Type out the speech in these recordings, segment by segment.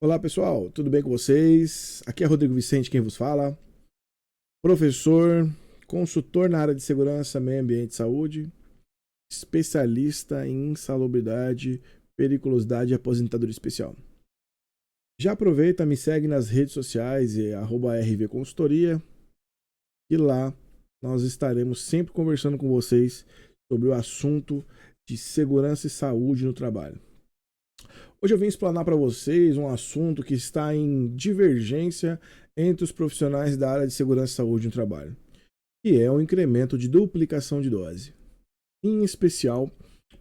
Olá pessoal, tudo bem com vocês? Aqui é Rodrigo Vicente quem vos fala, professor, consultor na área de segurança, meio ambiente e saúde, especialista em insalubridade, periculosidade e aposentadoria especial. Já aproveita, me segue nas redes sociais @rvconsultoria e lá nós estaremos sempre conversando com vocês sobre o assunto de segurança e saúde no trabalho. Hoje eu vim explanar para vocês um assunto que está em divergência entre os profissionais da área de segurança e saúde no trabalho, que é o incremento de duplicação de dose, em especial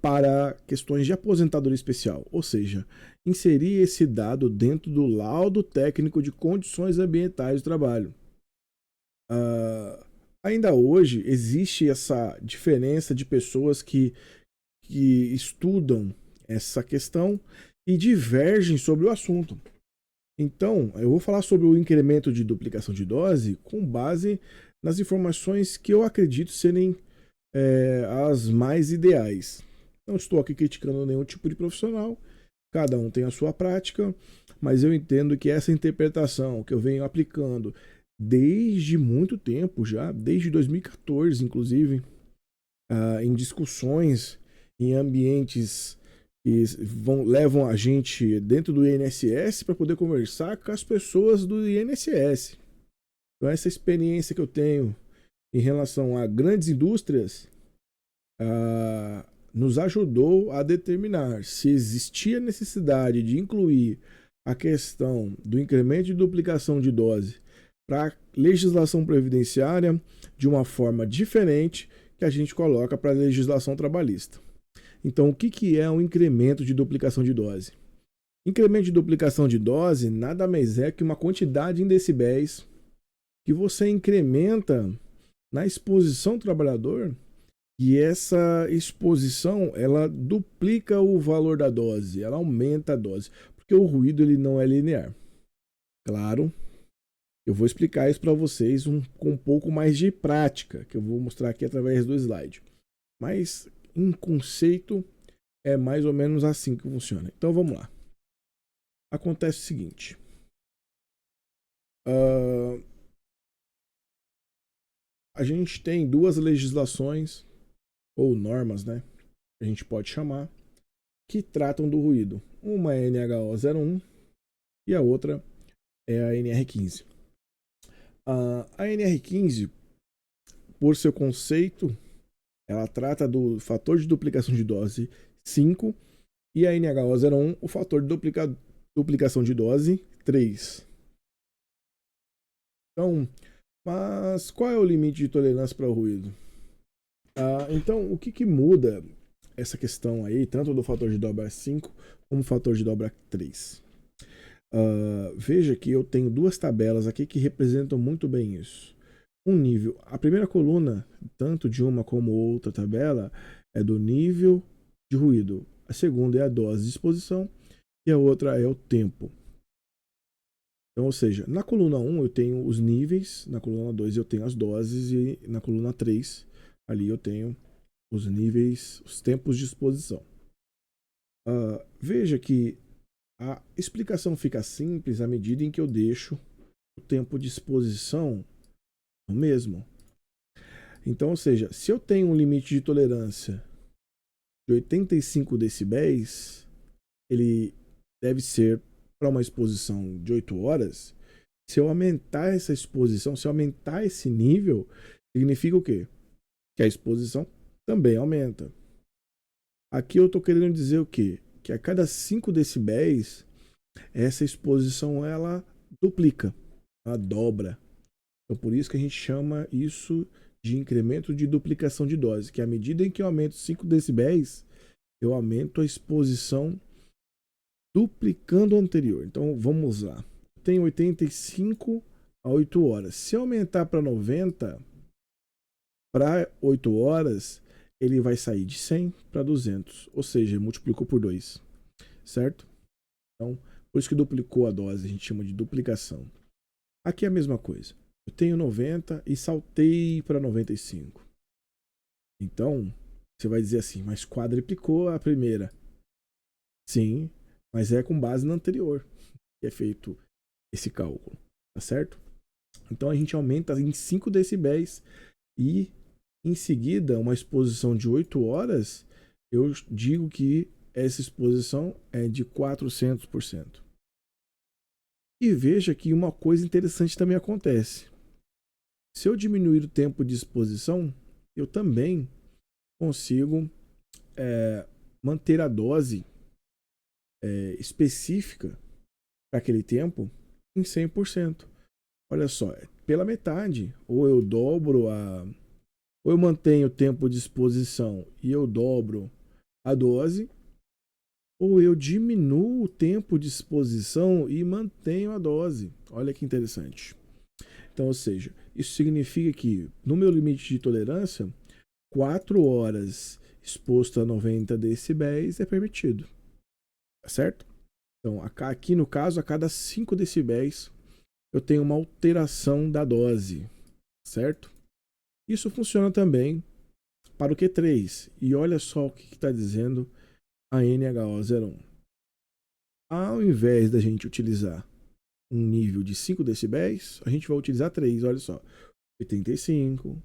para questões de aposentadoria especial, ou seja, inserir esse dado dentro do laudo técnico de condições ambientais do trabalho. Uh, Ainda hoje existe essa diferença de pessoas que estudam essa questão e divergem sobre o assunto. Então, eu vou falar sobre o incremento de duplicação de dose com base nas informações que eu acredito serem as mais ideais. Não estou aqui criticando nenhum tipo de profissional, cada um tem a sua prática, mas eu entendo que essa interpretação que eu venho aplicando desde muito tempo já, desde 2014 inclusive, em discussões em ambientes que levam a gente dentro do INSS para poder conversar com as pessoas do INSS. Então, essa experiência que eu tenho em relação a grandes indústrias nos ajudou a determinar se existia necessidade de incluir a questão do incremento de duplicação de dose para a legislação previdenciária de uma forma diferente que a gente coloca para a legislação trabalhista. Então, o que é um incremento de duplicação de dose? Incremento de duplicação de dose nada mais é que uma quantidade em decibéis que você incrementa na exposição do trabalhador, e essa exposição ela duplica o valor da dose, ela aumenta a dose, porque o ruído ele não é linear. Claro, eu vou explicar isso para vocês com um pouco mais de prática, que eu vou mostrar aqui através do slide. Mas em conceito é mais ou menos assim que funciona. Então vamos lá. Acontece o seguinte. Uh, a gente tem duas legislações, ou normas, né? A gente pode chamar, que tratam do ruído. Uma é a NHO 01 e a outra é a NR15. A NR15, por seu conceito, ela trata do fator de duplicação de dose 5 e a NHO 01 o fator de duplicação de dose 3. Então, mas qual é o limite de tolerância para o ruído? Então, o que muda essa questão aí, tanto do fator de dobra 5 como o fator de dobra 3? Veja que eu tenho duas tabelas aqui que representam muito bem isso. Um nível, a primeira coluna, tanto de uma como outra tabela, é do nível de ruído. A segunda é a dose de exposição e a outra é o tempo. Então, ou seja, na coluna 1 eu tenho os níveis, na coluna 2 eu tenho as doses e na coluna 3 ali eu tenho os níveis, os tempos de exposição. Veja que a explicação fica simples à medida em que eu deixo o tempo de exposição no mesmo. Então, ou seja, se eu tenho um limite de tolerância de 85 decibéis, ele deve ser para uma exposição de 8 horas. Se eu aumentar essa exposição, se eu aumentar esse nível, significa o quê? Que a exposição também aumenta. Aqui eu estou querendo dizer o quê? Que a cada 5 decibéis, essa exposição ela duplica, ela dobra. Então por isso que a gente chama isso de incremento de duplicação de dose, que à medida em que eu aumento 5 decibéis, eu aumento a exposição duplicando o anterior. Então vamos lá. Tem 85 a 8 horas. Se eu aumentar para 90 para 8 horas, ele vai sair de 100 para 200, ou seja, multiplicou por 2, certo? Então, por isso que duplicou a dose, a gente chama de duplicação. Aqui é a mesma coisa. Eu tenho 90 e saltei para 95. Então, você vai dizer assim, mas quadriplicou a primeira. Sim, mas é com base na anterior. que é feito esse cálculo, tá certo? Então a gente aumenta em 5 decibéis e em seguida uma exposição de 8 horas, eu digo que essa exposição é de 400%. E veja que uma coisa interessante também acontece. Se eu diminuir o tempo de exposição, eu também consigo manter a dose específica para aquele tempo em 100%. Olha só, pela metade, ou eu dobro ou eu mantenho o tempo de exposição e eu dobro a dose, ou eu diminuo o tempo de exposição e mantenho a dose. Olha que interessante. Então, ou seja, isso significa que no meu limite de tolerância, 4 horas exposto a 90 decibéis é permitido. Tá certo? Então, aqui no caso, a cada 5 decibéis eu tenho uma alteração da dose. Certo? Isso funciona também para o Q3. E olha só o que está dizendo a NHO01. Ao invés da gente utilizar um nível de 5 decibéis, a gente vai utilizar 3. Olha só. 85,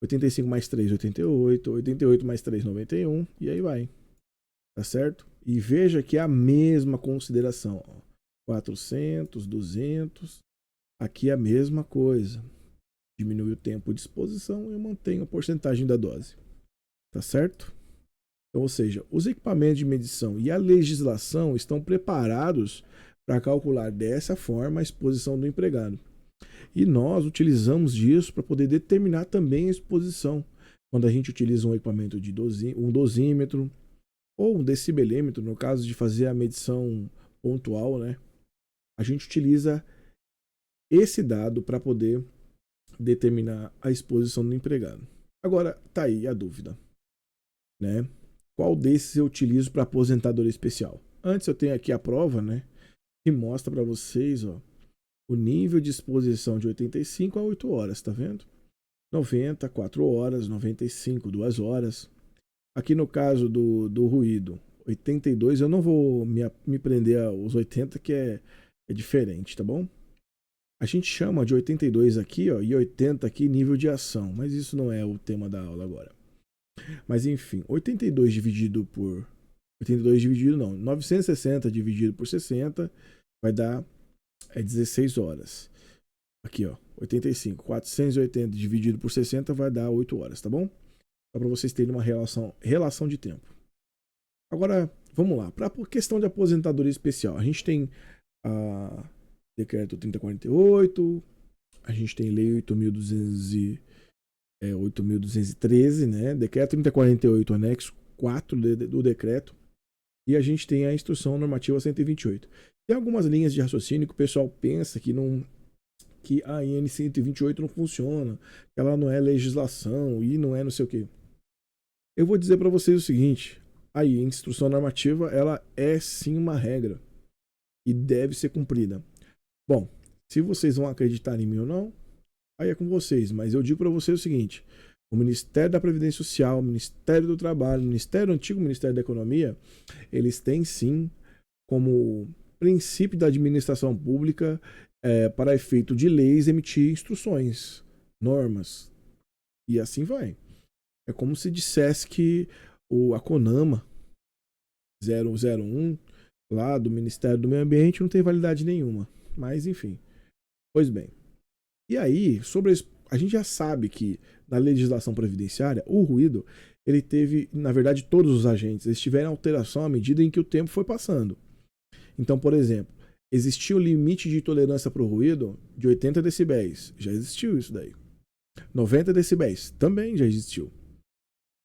85 mais 3, 88, 88 mais 3, 91, e aí vai. Tá certo? E veja que é a mesma consideração. 400, 200, aqui é a mesma coisa. Diminui o tempo de exposição e eu mantenho a porcentagem da dose. Tá certo? Então, ou seja, os equipamentos de medição e a legislação estão preparados para calcular dessa forma a exposição do empregado. E nós utilizamos disso para poder determinar também a exposição. Quando a gente utiliza um equipamento de um dosímetro ou um decibelímetro, no caso de fazer a medição pontual, né? A gente utiliza esse dado para poder determinar a exposição do empregado. Agora, tá aí a dúvida, né? Qual desses eu utilizo para aposentadoria especial? Antes eu tenho aqui a prova, né? Que mostra para vocês, ó, o nível de exposição de 85 a 8 horas, tá vendo? 90, 4 horas, 95, 2 horas. Aqui no caso do ruído, 82, eu não vou me prender aos 80, que é diferente, tá bom? A gente chama de 82 aqui, ó, e 80 aqui nível de ação, mas isso não é o tema da aula agora. Mas enfim, 82 dividido por 82 dividido não, 960 dividido por 60 vai dar 16 horas. Aqui, ó, 85, 480 dividido por 60 vai dar 8 horas, tá bom? Só para vocês terem uma relação de tempo. Agora, vamos lá, para a questão de aposentadoria especial, a gente tem a Decreto 3048, a gente tem Lei 8.213, né? Decreto 3048, anexo 4 do decreto, e a gente tem a Instrução Normativa 128. Tem algumas linhas de raciocínio que o pessoal pensa que a IN 128 não funciona, que ela não é legislação e não é não sei o quê. Eu vou dizer para vocês o seguinte, a Instrução Normativa, ela é sim uma regra e deve ser cumprida. Bom, se vocês vão acreditar em mim ou não, aí é com vocês, mas eu digo para vocês o seguinte, o Ministério da Previdência Social, o Ministério do Trabalho, o antigo Ministério da Economia, eles têm sim como princípio da administração pública para efeito de leis emitir instruções, normas, e assim vai. É como se dissesse que a CONAMA 001 lá do Ministério do Meio Ambiente não tem validade nenhuma. Mas enfim. Pois bem. E aí, a gente já sabe que na legislação previdenciária, o ruído, ele teve, na verdade, todos os agentes, eles tiveram alteração à medida em que o tempo foi passando. Então, por exemplo, existia o limite de tolerância para o ruído de 80 decibéis. Já existiu isso daí. 90 decibéis também já existiu.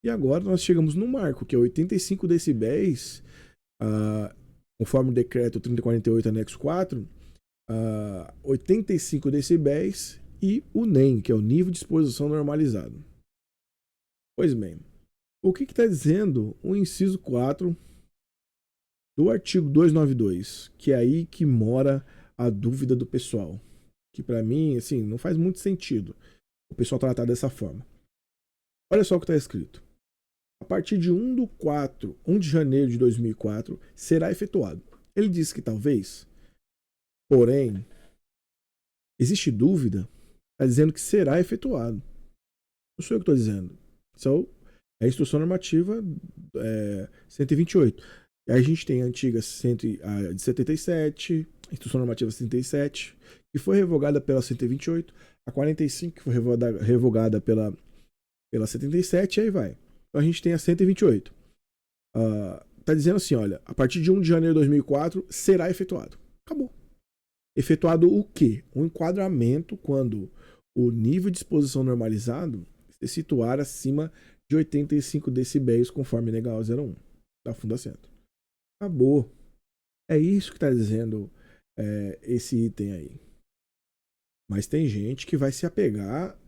E agora nós chegamos no marco, que é 85 decibéis, conforme o decreto 3048, anexo 4, 85 decibéis e o NEM, que é o nível de exposição normalizado. Pois bem, o que está dizendo o inciso 4 do artigo 292, que é aí que mora a dúvida do pessoal, que para mim, assim, não faz muito sentido o pessoal tratar dessa forma. Olha só o que está escrito. A partir de 1 de janeiro de 2004, será efetuado. Ele diz que talvez Porém, existe dúvida, está dizendo que será efetuado. Não sou eu que estou dizendo. Isso é a instrução normativa 128. Aí a gente tem a antiga de 77, a instrução normativa 77, que foi revogada pela 128, a 45, que foi revogada pela 77, e aí vai. Então a gente tem a 128. Tá dizendo assim, olha, a partir de 1 de janeiro de 2004 será efetuado. Acabou. Efetuado o quê? Um enquadramento quando o nível de exposição normalizado se situar acima de 85 decibéis, conforme NEGAO 01 da Fundacentro. Acabou. É isso que está dizendo esse item aí. Mas tem gente que vai se apegar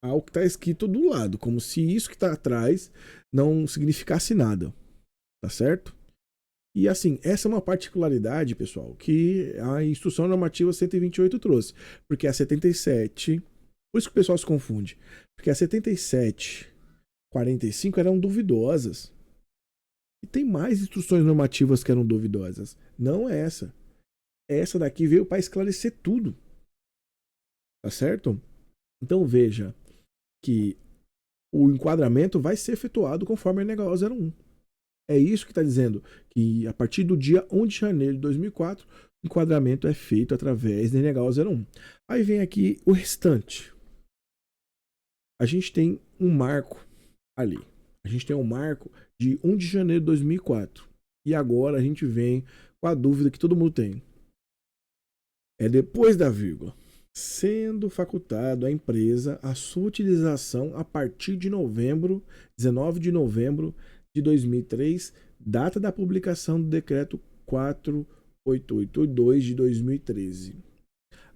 ao que está escrito do lado, como se isso que está atrás não significasse nada. Tá certo? E assim, essa é uma particularidade, pessoal, que a Instrução Normativa 128 trouxe. Porque a 77, por isso que o pessoal se confunde, porque a 77, 45 eram duvidosas. E tem mais instruções normativas que eram duvidosas. Não é essa. Essa daqui veio para esclarecer tudo. Tá certo? Então veja que o enquadramento vai ser efetuado conforme a NEGAO 01. É isso que está dizendo, que a partir do dia 1 de janeiro de 2004, o enquadramento é feito através da NEGAO 01. Aí vem aqui o restante. A gente tem um marco ali. A gente tem um marco de 1 de janeiro de 2004. E agora a gente vem com a dúvida que todo mundo tem. É depois da vírgula. Sendo facultado à empresa a sua utilização a partir de 19 de novembro de 2003, data da publicação do decreto 4882 de 2013.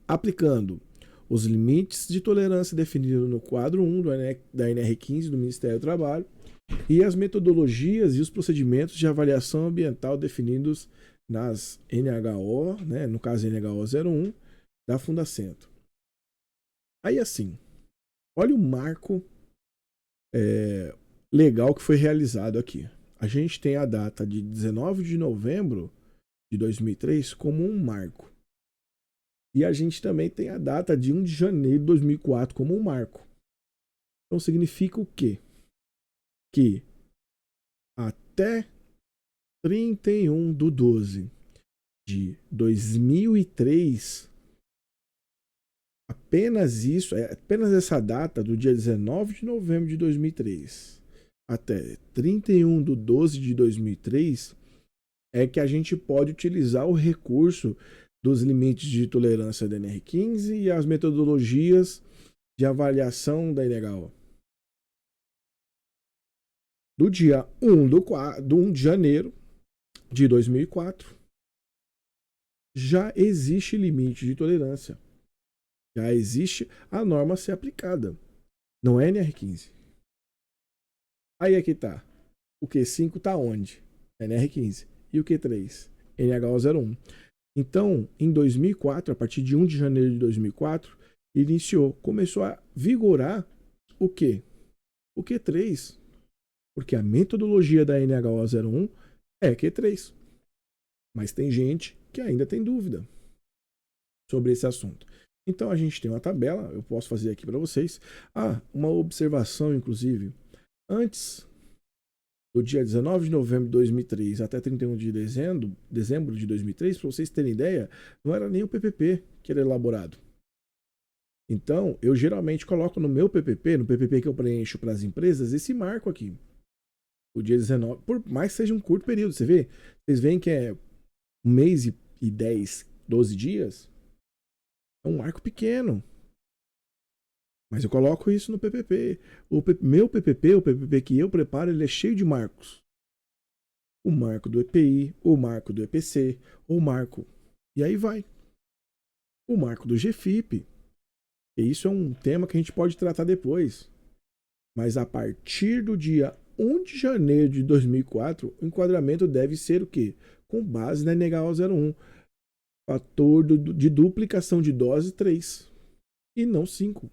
Aplicando os limites de tolerância definidos no quadro 1 da NR15 do Ministério do Trabalho e as metodologias e os procedimentos de avaliação ambiental definidos nas NHO, né, no caso NHO 01, da Fundacentro. Aí assim, olha o marco legal que foi realizado aqui. A gente tem a data de 19 de novembro de 2003 como um marco. E a gente também tem a data de 1 de janeiro de 2004 como um marco. Então significa o quê? Que até 31/12 de 2003, apenas essa data do dia 19 de novembro de 2003 até 31/12 de 2003 é que a gente pode utilizar o recurso dos limites de tolerância da NR15 e as metodologias de avaliação da NHO. Do dia 1 de janeiro de 2004, já existe limite de tolerância. Já existe a norma a ser aplicada. Não é NR15. Aí aqui tá. O Q5 tá onde? NR15. E o Q3? NHO 01. Então, em 2004, a partir de 1 de janeiro de 2004, começou a vigorar o quê? O Q3. Porque a metodologia da NHO 01 é Q3. Mas tem gente que ainda tem dúvida sobre esse assunto. Então a gente tem uma tabela, eu posso fazer aqui para vocês. Uma observação, inclusive. Antes do dia 19 de novembro de 2003 até 31 de dezembro de 2003, para vocês terem ideia, não era nem o PPP que era elaborado. Então, eu geralmente coloco no meu PPP, no PPP que eu preencho para as empresas, esse marco aqui. O dia 19, por mais que seja um curto período, vocês veem que é 1 mês e 10, 12 dias, é um marco pequeno. Mas eu coloco isso no PPP. Meu PPP, o PPP que eu preparo, ele é cheio de marcos. O marco do EPI, o marco do EPC, o marco... E aí vai. O marco do GFIP. E isso é um tema que a gente pode tratar depois. Mas a partir do dia 1 de janeiro de 2004, o enquadramento deve ser o quê? Com base na NHO 01. Fator de duplicação de dose 3. E não 5.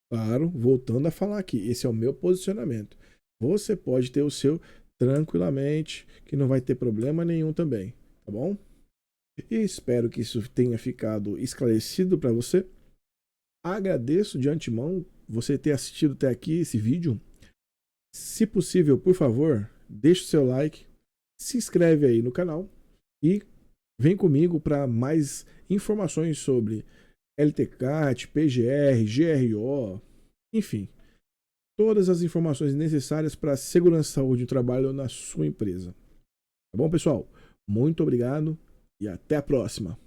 Claro, voltando a falar aqui, esse é o meu posicionamento. Você pode ter o seu tranquilamente, que não vai ter problema nenhum também, tá bom? E espero que isso tenha ficado esclarecido para você. Agradeço de antemão você ter assistido até aqui esse vídeo. Se possível, por favor, deixe o seu like, se inscreve aí no canal e vem comigo para mais informações sobre LTCAT, PGR, GRO, enfim, todas as informações necessárias para a segurança e saúde do trabalho na sua empresa. Tá bom, pessoal? Muito obrigado e até a próxima.